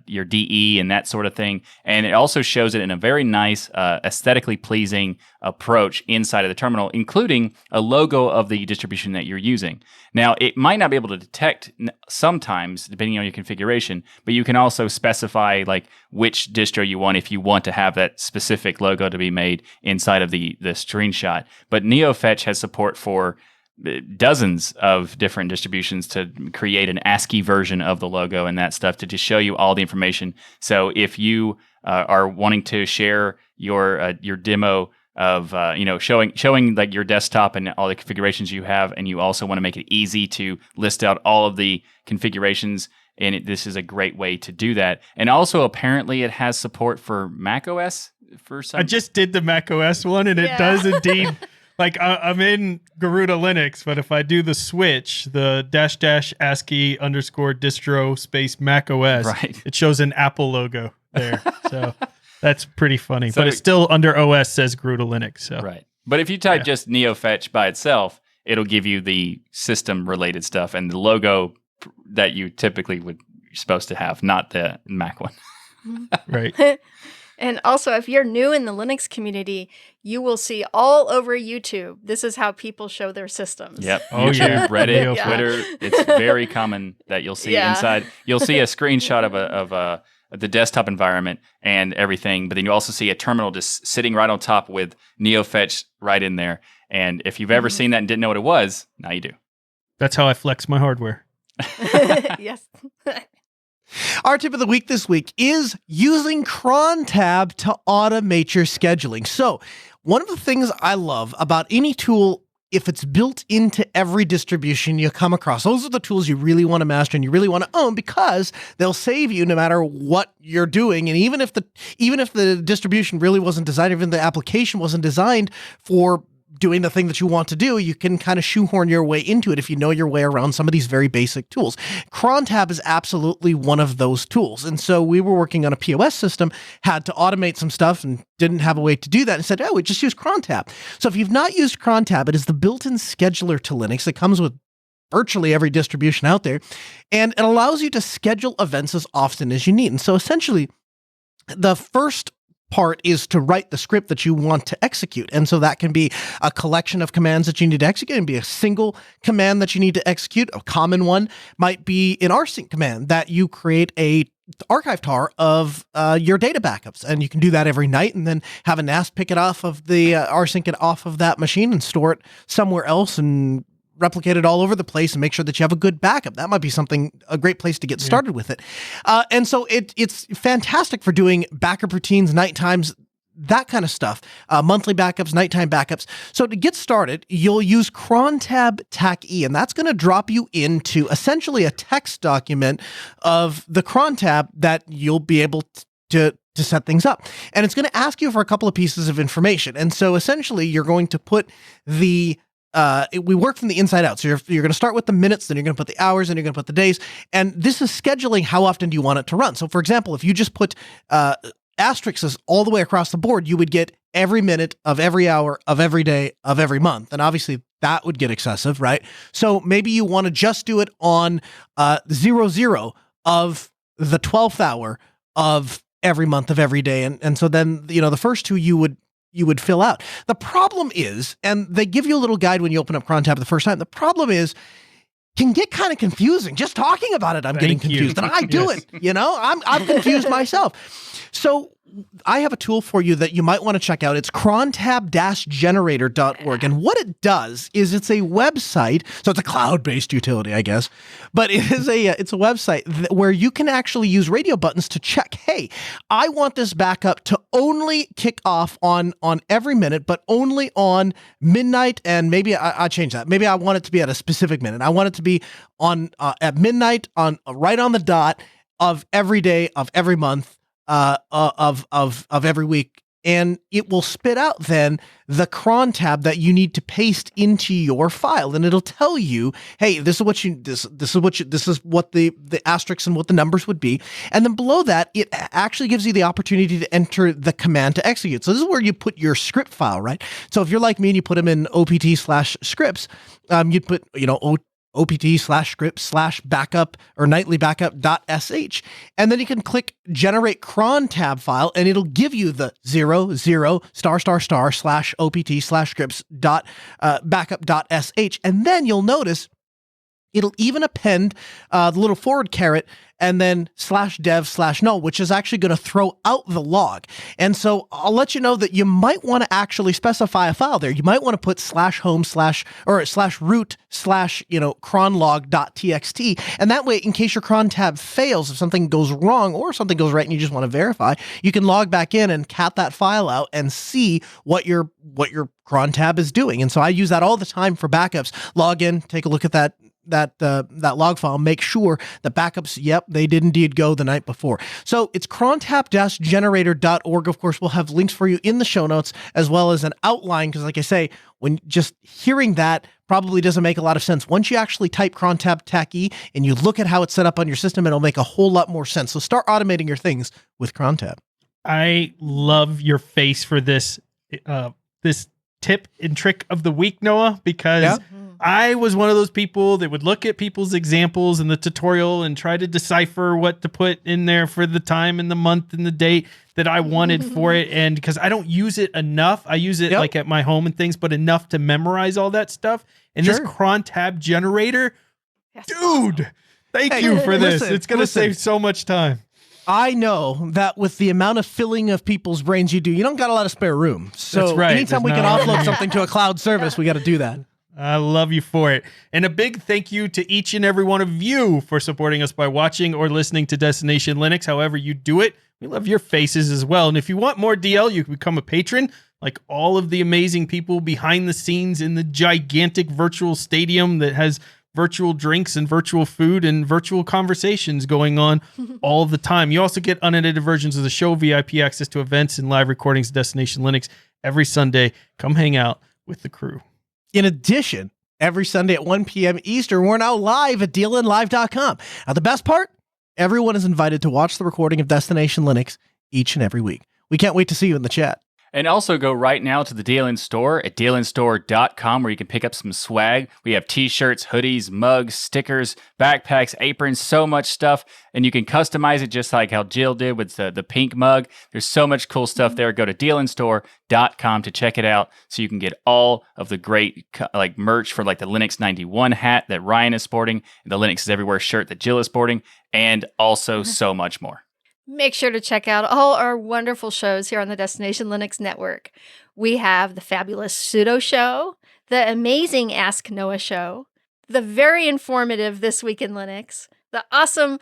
DE and that sort of thing, and it also shows it in a very nice, aesthetically pleasing approach inside of the terminal, including a logo of the distribution that you're using. Now, it might not be able to detect sometimes, depending on your configuration, but you can also specify like which distro you want if you want to have that specific logo to be made inside of the screenshot. But NeoFetch has support for dozens of different distributions to create an ASCII version of the logo and that stuff to just show you all the information. So if you are wanting to share your demo of showing like your desktop and all the configurations you have, and you also want to make it easy to list out all of the configurations, and this is a great way to do that. And also apparently it has support for Mac OS for some. I just did the Mac OS one, and it does indeed. Like I'm in Garuda Linux, but if I do the switch, the -- ASCII _ distro _ Mac OS, right, it shows an Apple logo there. So that's pretty funny. So, but it's still under OS says Garuda Linux. So right. But if you type just NeoFetch by itself, it'll give you the system related stuff and the logo that you typically you're supposed to have, not the Mac one. Right. And also, if you're new in the Linux community, you will see all over YouTube, this is how people show their systems. Yep. YouTube, Reddit, Twitter. It's very common that you'll see inside. You'll see a screenshot of the desktop environment and everything, but then you also see a terminal just sitting right on top with NeoFetch right in there. And if you've ever seen that and didn't know what it was, now you do. That's how I flex my hardware. Yes. Our tip of the week this week is using CronTab to automate your scheduling. So one of the things I love about any tool, if it's built into every distribution you come across, those are the tools you really want to master and you really want to own, because they'll save you no matter what you're doing. And even if the distribution really wasn't designed, even the application wasn't designed for doing the thing that you want to do, you can kind of shoehorn your way into it if you know your way around some of these very basic tools. CronTab is absolutely one of those tools. And so we were working on a POS system, had to automate some stuff and didn't have a way to do that, and said, we just use CronTab. So if you've not used CronTab, it is the built-in scheduler to Linux. It comes with virtually every distribution out there, and it allows you to schedule events as often as you need. And so essentially, the first part is to write the script that you want to execute. And so that can be a collection of commands that you need to execute. It can be a single command that you need to execute. A common one might be an rsync command that you create a archive tar of your data backups. And you can do that every night and then have a NAS pick it off of the rsync it off of that machine and store it somewhere else and replicate it all over the place and make sure that you have a good backup. That might be a great place to get started with it. And so it's fantastic for doing backup routines, night times, that kind of stuff, monthly backups, nighttime backups. So to get started, you'll use CronTab TAC-E, and that's going to drop you into essentially a text document of the CronTab that you'll be able to set things up. And it's going to ask you for a couple of pieces of information. And so essentially you're going to put we work from the inside out. So you're going to start with the minutes, then you're going to put the hours, and you're going to put the days. And this is scheduling how often do you want it to run. So for example, if you just put asterisks all the way across the board, you would get every minute of every hour of every day of every month. And obviously that would get excessive, right? So maybe you want to just do it on 00 of the 12th hour of every month of every day. And so then, the first two you would fill out. The problem is, and they give you a little guide when you open up CronTab the first time, the problem is, can get kind of confusing. Just talking about it, I'm getting confused. And I do it, I'm confused myself. So I have a tool for you that you might want to check out. It's crontab-generator.org. And what it does is it's a website. So it's a cloud-based utility, I guess. But it's a website where you can actually use radio buttons to check, hey, I want this backup to only kick off on every minute, but only on midnight. And maybe I change that. Maybe I want it to be at a specific minute. I want it to be on at midnight right on the dot of every day of every month. Of every week, and it will spit out then the cron tab that you need to paste into your file, and it'll tell you, hey, this is what the asterisks and what the numbers would be, and then below that, it actually gives you the opportunity to enter the command to execute. So this is where you put your script file, right? So if you're like me and you put them in opt/scripts, you'd put opt/script/backup or nightly backup.sh. And then you can click generate cron tab file and it'll give you the 00**/opt/scripts.backup.sh. And then you'll notice it'll even append the little forward caret and then /dev/null, which is actually going to throw out the log. And so I'll let you know that you might want to actually specify a file there. You might want to put /home/root/cronlog.txt. And that way, in case your cron tab fails, if something goes wrong or something goes right and you just want to verify, you can log back in and cat that file out and see what your cron tab is doing. And so I use that all the time for backups. Log in, take a look at that log file, make sure the backups, yep, they did indeed go the night before. So it's crontab-generator.org. Of course, we'll have links for you in the show notes, as well as an outline, because like I say, when just hearing that probably doesn't make a lot of sense. Once you actually type crontab -e and you look at how it's set up on your system, it'll make a whole lot more sense. So start automating your things with crontab. I love your face for this this tip and trick of the week, Noah, because I was one of those people that would look at people's examples in the tutorial and try to decipher what to put in there for the time and the month and the date that I wanted for it. And because I don't use it enough, I use it like at my home and things, but enough to memorize all that stuff. And this crontab generator, dude, thank you for this. It's going to save so much time. I know that with the amount of filling of people's brains you do, you don't got a lot of spare room. So That's right. anytime we can offload something to a cloud service, we got to do that. I love you for it. And a big thank you to each and every one of you for supporting us by watching or listening to Destination Linux. However you do it, we love your faces as well. And if you want more DL, you can become a patron, like all of the amazing people behind the scenes in the gigantic virtual stadium that has virtual drinks and virtual food and virtual conversations going on all the time. You also get unedited versions of the show, VIP access to events and live recordings of Destination Linux every Sunday. Come hang out with the crew. In addition, every Sunday at 1 p.m. Eastern, we're now live at dlnlive.com. Now, the best part, everyone is invited to watch the recording of Destination Linux each and every week. We can't wait to see you in the chat. And also go right now to the DLN store at dlnstore.com where you can pick up some swag. We have t-shirts, hoodies, mugs, stickers, backpacks, aprons, so much stuff. And you can customize it just like how Jill did with the pink mug. There's so much cool stuff there. Go to dlnstore.com to check it out so you can get all of the great like merch for like the Linux 91 hat that Ryan is sporting, and the Linux is Everywhere shirt that Jill is sporting, and also so much more. Make sure to check out all our wonderful shows here on the Destination Linux Network. We have the fabulous Sudo show, the amazing Ask Noah show, the very informative This Week in Linux, the awesome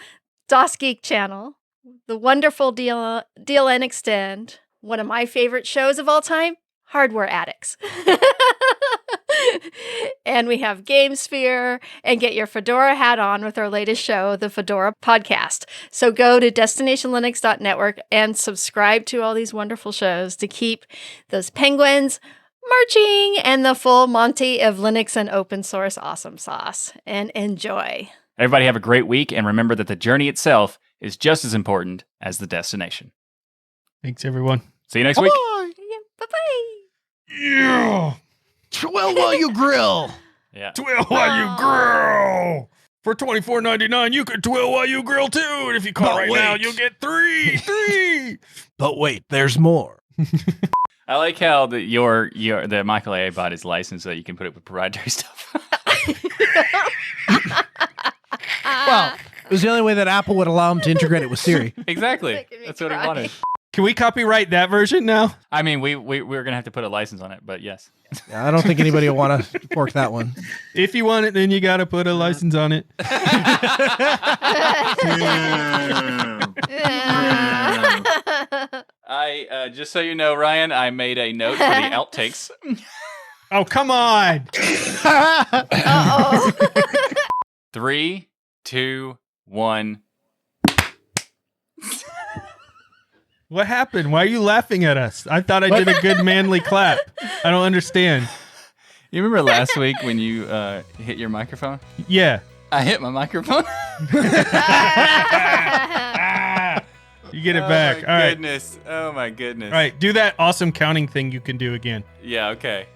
DOS Geek channel, the wonderful DLN Extend, one of my favorite shows of all time, Hardware Addicts. And we have GameSphere, and get your Fedora hat on with our latest show, the Fedora Podcast. So go to destinationlinux.network and subscribe to all these wonderful shows to keep those penguins marching and the full Monty of Linux and open source awesome sauce. And enjoy. Everybody have a great week, and remember that the journey itself is just as important as the destination. Thanks, everyone. See you next week. Bye-bye. Yeah. Twill while you grill. Yeah. Twill while you grill. For $24.99, you can twill while you grill too. And if you call now, you'll get three. But wait, there's more. I like how the Michael A. bot is licensed so that you can put it with proprietary stuff. Well, it was the only way that Apple would allow them to integrate it with Siri. Exactly. That's what he wanted. Can we copyright that version now? I mean, we're going to have to put a license on it, but yes. Yeah, I don't think anybody will want to fork that one. If you want it, then you got to put a license on it. Just so you know, Ryan, I made a note for the outtakes. Oh, come on. Uh-oh. 3, 2, 1. What happened? Why are you laughing at us? I thought I did a good manly clap. I don't understand. You remember last week when you hit your microphone? Yeah. I hit my microphone. You get it back. All right. Oh my goodness. All right. Do that awesome counting thing you can do again. Yeah, okay.